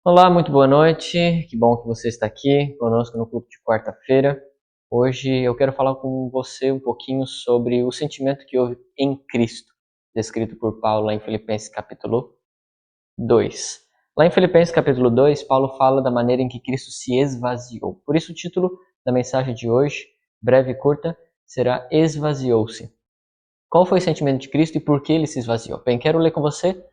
Olá, muito boa noite. Que bom que você está aqui conosco no culto de quarta-feira. Hoje eu quero falar com você um pouquinho sobre o sentimento que houve em Cristo, descrito por Paulo lá em Filipenses capítulo 2. Lá em Filipenses capítulo 2, Paulo fala da maneira em que Cristo se esvaziou. Por isso o título da mensagem de hoje, breve e curta, será Esvaziou-se. Qual foi o sentimento de Cristo e por que ele se esvaziou? Bem, quero ler com você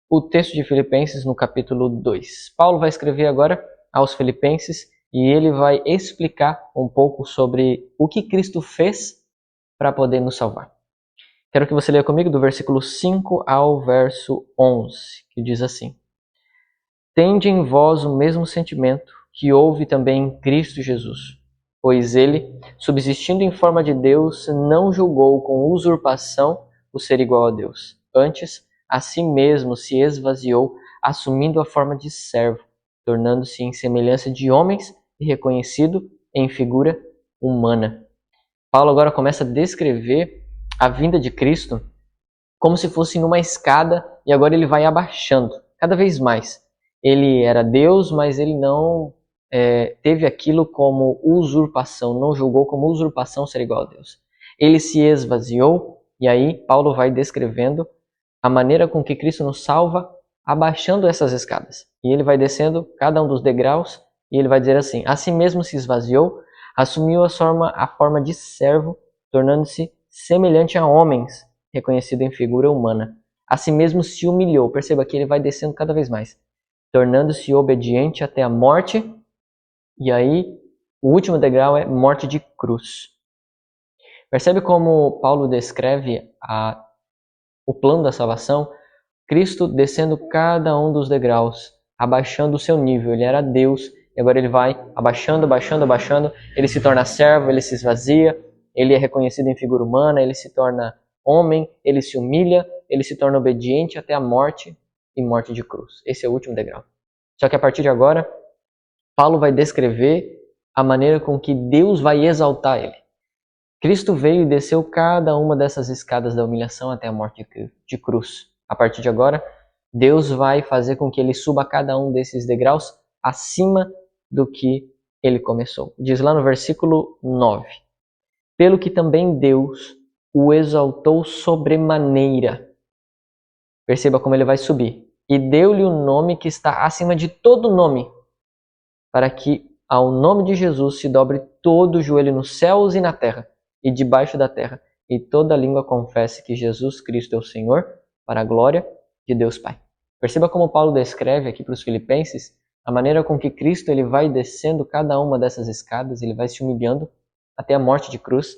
o texto de Filipenses no capítulo 2. Paulo vai escrever agora aos Filipenses e ele vai explicar um pouco sobre o que Cristo fez para poder nos salvar. Quero que você leia comigo do versículo 5 ao verso 11, que diz assim: Tende em vós o mesmo sentimento que houve também em Cristo Jesus, pois ele, subsistindo em forma de Deus, não julgou com usurpação o ser igual a Deus. Antes, a si mesmo se esvaziou, assumindo a forma de servo, tornando-se em semelhança de homens e reconhecido em figura humana. Paulo agora começa a descrever a vinda de Cristo como se fosse numa escada e agora ele vai abaixando cada vez mais. Ele era Deus, mas ele não teve aquilo como usurpação, não julgou como usurpação ser igual a Deus. Ele se esvaziou e aí Paulo vai descrevendo a maneira com que Cristo nos salva abaixando essas escadas. E ele vai descendo cada um dos degraus e ele vai dizer assim: a si mesmo se esvaziou, assumiu a forma de servo, tornando-se semelhante a homens, reconhecido em figura humana. A si mesmo se humilhou. Perceba que ele vai descendo cada vez mais, tornando-se obediente até a morte. E aí, o último degrau é morte de cruz. Percebe como Paulo descreve o plano da salvação? Cristo descendo cada um dos degraus, abaixando o seu nível. Ele era Deus e agora ele vai abaixando, abaixando, abaixando. Ele se torna servo, ele se esvazia, ele é reconhecido em figura humana, ele se torna homem, ele se humilha, ele se torna obediente até a morte e morte de cruz. Esse é o último degrau. Só que a partir de agora, Paulo vai descrever a maneira com que Deus vai exaltar ele. Cristo veio e desceu cada uma dessas escadas da humilhação até a morte de cruz. A partir de agora, Deus vai fazer com que ele suba cada um desses degraus acima do que ele começou. Diz lá no versículo 9: Pelo que também Deus o exaltou sobremaneira. Perceba como ele vai subir. E deu-lhe o nome que está acima de todo nome, para que ao nome de Jesus se dobre todo o joelho nos céus e na terra e debaixo da terra, e toda língua confesse que Jesus Cristo é o Senhor, para a glória de Deus Pai. Perceba como Paulo descreve aqui para os filipenses a maneira com que Cristo ele vai descendo cada uma dessas escadas, ele vai se humilhando até a morte de cruz.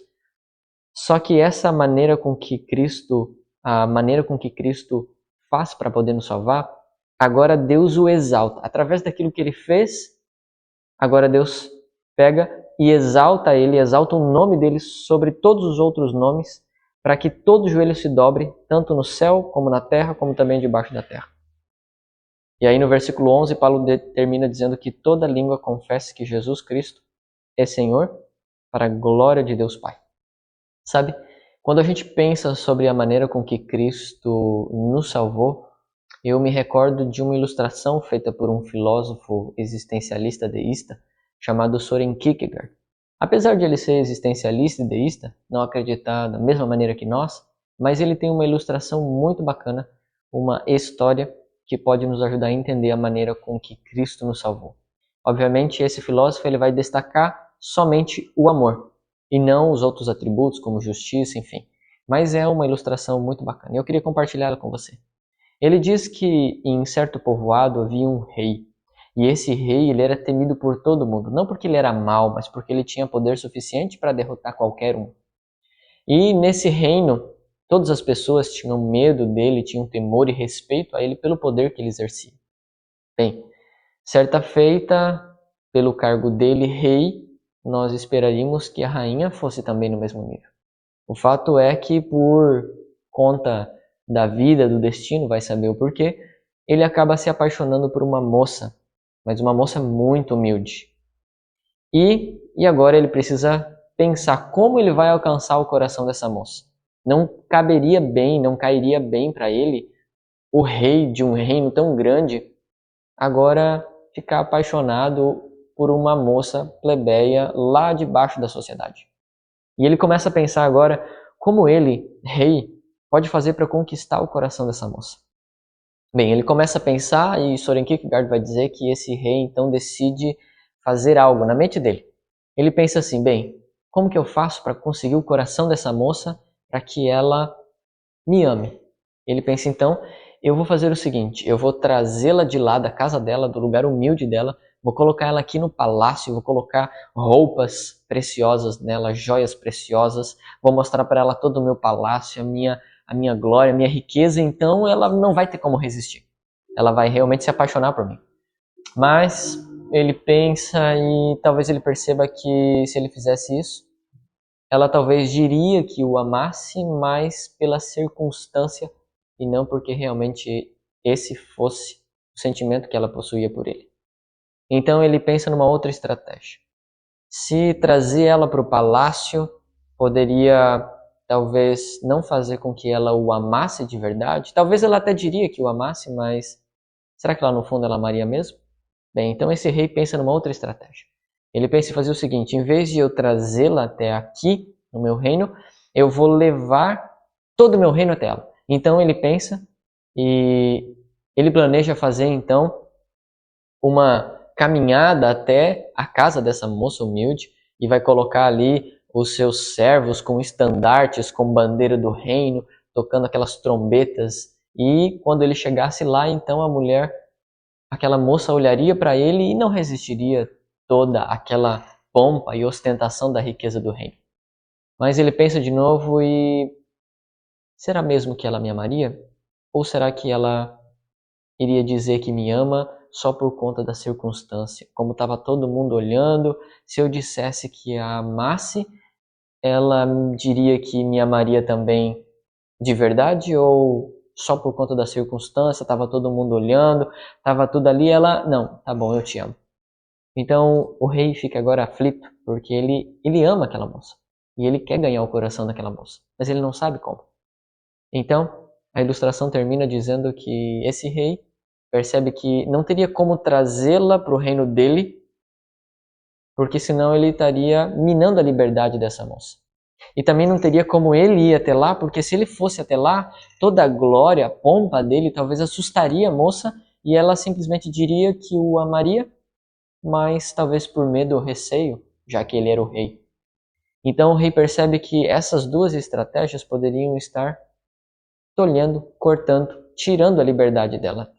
Só que essa maneira com que Cristo, a maneira com que Cristo faz para poder nos salvar, agora Deus o exalta. Através daquilo que ele fez, agora Deus pega e exalta ele, exalta o nome dele sobre todos os outros nomes, para que todo joelho se dobre, tanto no céu, como na terra, como também debaixo da terra. E aí no versículo 11, Paulo termina dizendo que toda língua confesse que Jesus Cristo é Senhor, para a glória de Deus Pai. Sabe, quando a gente pensa sobre a maneira com que Cristo nos salvou, eu me recordo de uma ilustração feita por um filósofo existencialista deísta chamado Soren Kierkegaard. Apesar de ele ser existencialista e deísta, não acreditar da mesma maneira que nós, mas ele tem uma ilustração muito bacana, uma história que pode nos ajudar a entender a maneira com que Cristo nos salvou. Obviamente, esse filósofo ele vai destacar somente o amor, e não os outros atributos como justiça, enfim. Mas é uma ilustração muito bacana e eu queria compartilhá-la com você. Ele diz que em certo povoado havia um rei. E esse rei ele era temido por todo mundo. Não porque ele era mau, mas porque ele tinha poder suficiente para derrotar qualquer um. E nesse reino, todas as pessoas tinham medo dele, tinham temor e respeito a ele pelo poder que ele exercia. Bem, certa feita, pelo cargo dele, rei, nós esperaríamos que a rainha fosse também no mesmo nível. O fato é que por conta da vida, do destino, vai saber o porquê, ele acaba se apaixonando por uma moça, mas uma moça muito humilde. E agora ele precisa pensar como ele vai alcançar o coração dessa moça. Não caberia bem, não cairia bem para ele, o rei de um reino tão grande, agora ficar apaixonado por uma moça plebeia lá debaixo da sociedade. E ele começa a pensar agora como ele, rei, pode fazer para conquistar o coração dessa moça. Bem, ele começa a pensar e Soren Kierkegaard vai dizer que esse rei então decide fazer algo na mente dele. Ele pensa assim, bem, como que eu faço para conseguir o coração dessa moça para que ela me ame? Ele pensa então, eu vou fazer o seguinte, eu vou trazê-la de lá da casa dela, do lugar humilde dela, vou colocar ela aqui no palácio, vou colocar roupas preciosas nela, joias preciosas, vou mostrar para ela todo o meu palácio, a minha glória, a minha riqueza, então ela não vai ter como resistir. Ela vai realmente se apaixonar por mim. Mas ele pensa e talvez ele perceba que se ele fizesse isso, ela talvez diria que o amasse, mas pela circunstância e não porque realmente esse fosse o sentimento que ela possuía por ele. Então ele pensa numa outra estratégia. Se trazer ela para o palácio poderia talvez não fazer com que ela o amasse de verdade. Talvez ela até diria que o amasse, mas será que lá no fundo ela amaria mesmo? Bem, então esse rei pensa numa outra estratégia. Ele pensa em fazer o seguinte, em vez de eu trazê-la até aqui, no meu reino, eu vou levar todo o meu reino até ela. Então ele pensa e ele planeja fazer então uma caminhada até a casa dessa moça humilde e vai colocar ali os seus servos com estandartes, com bandeira do reino, tocando aquelas trombetas. E quando ele chegasse lá, então aquela moça olharia para ele e não resistiria toda aquela pompa e ostentação da riqueza do reino. Mas ele pensa de novo e será mesmo que ela me amaria? Ou será que ela iria dizer que me ama só por conta da circunstância? Como estava todo mundo olhando, se eu dissesse que a amasse, ela diria que me amaria também de verdade ou só por conta da circunstância? Estava todo mundo olhando, estava tudo ali, ela, não, tá bom, eu te amo. Então o rei fica agora aflito porque ele ama aquela moça e ele quer ganhar o coração daquela moça, mas ele não sabe como. Então a ilustração termina dizendo que esse rei percebe que não teria como trazê-la para o reino dele, porque senão ele estaria minando a liberdade dessa moça. E também não teria como ele ir até lá, porque se ele fosse até lá, toda a glória, a pompa dele talvez assustaria a moça e ela simplesmente diria que o amaria, mas talvez por medo ou receio, já que ele era o rei. Então o rei percebe que essas duas estratégias poderiam estar tolhendo, cortando, tirando a liberdade dela.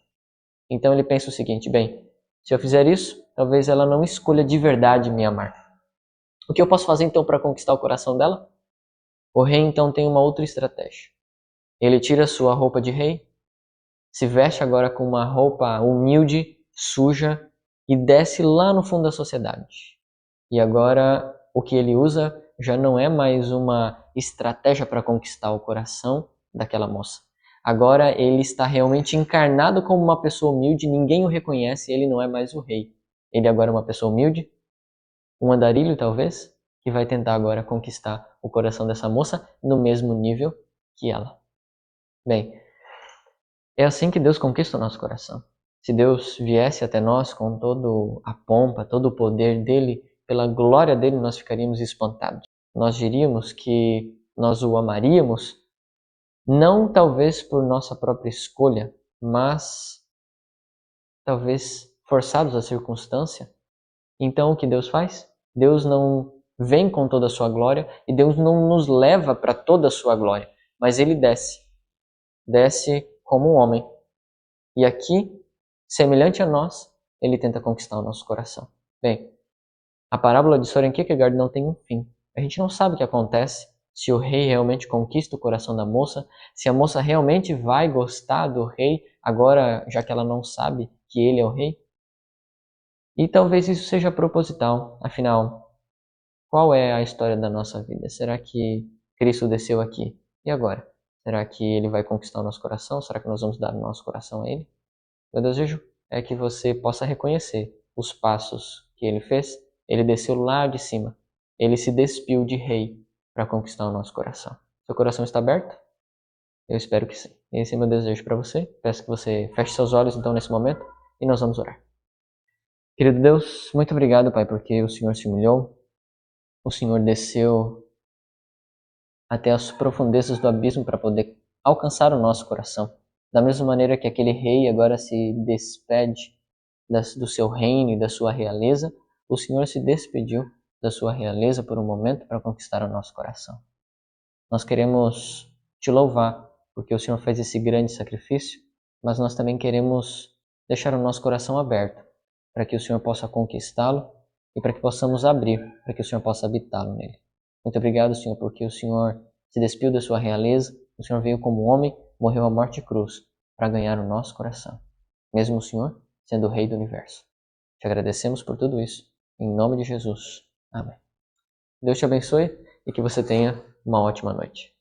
Então ele pensa o seguinte, bem, se eu fizer isso, talvez ela não escolha de verdade me amar. O que eu posso fazer então para conquistar o coração dela? O rei então tem uma outra estratégia. Ele tira sua roupa de rei, se veste agora com uma roupa humilde, suja e desce lá no fundo da sociedade. E agora o que ele usa já não é mais uma estratégia para conquistar o coração daquela moça. Agora ele está realmente encarnado como uma pessoa humilde, ninguém o reconhece, ele não é mais o rei. Ele agora é uma pessoa humilde, um andarilho talvez, que vai tentar agora conquistar o coração dessa moça no mesmo nível que ela. Bem, é assim que Deus conquista o nosso coração. Se Deus viesse até nós com toda a pompa, todo o poder dele, pela glória dele, nós ficaríamos espantados. Nós diríamos que nós o amaríamos, não talvez por nossa própria escolha, mas talvez forçados à circunstância. Então o que Deus faz? Deus não vem com toda a sua glória e Deus não nos leva para toda a sua glória, mas ele desce. Desce como um homem. E aqui, semelhante a nós, ele tenta conquistar o nosso coração. Bem, a parábola de Soren Kierkegaard não tem um fim. A gente não sabe o que acontece, se o rei realmente conquista o coração da moça, se a moça realmente vai gostar do rei, agora já que ela não sabe que ele é o rei. E talvez isso seja proposital, afinal, qual é a história da nossa vida? Será que Cristo desceu aqui? E agora? Será que ele vai conquistar o nosso coração? Será que nós vamos dar o nosso coração a ele? Meu desejo é que você possa reconhecer os passos que ele fez. Ele desceu lá de cima. Ele se despiu de rei para conquistar o nosso coração. Seu coração está aberto? Eu espero que sim. Esse é meu desejo para você. Peço que você feche seus olhos então nesse momento e nós vamos orar. Querido Deus, muito obrigado, Pai, porque o Senhor se humilhou, o Senhor desceu até as profundezas do abismo para poder alcançar o nosso coração. Da mesma maneira que aquele rei agora se despede do seu reino e da sua realeza, o Senhor se despediu da sua realeza por um momento para conquistar o nosso coração. Nós queremos te louvar porque o Senhor fez esse grande sacrifício, mas nós também queremos deixar o nosso coração aberto para que o Senhor possa conquistá-lo e para que possamos abrir, para que o Senhor possa habitá-lo nele. Muito obrigado, Senhor, porque o Senhor se despiu da sua realeza, o Senhor veio como homem, morreu à morte de cruz para ganhar o nosso coração, mesmo o Senhor sendo o Rei do Universo. Te agradecemos por tudo isso, em nome de Jesus. Amém. Deus te abençoe e que você tenha uma ótima noite.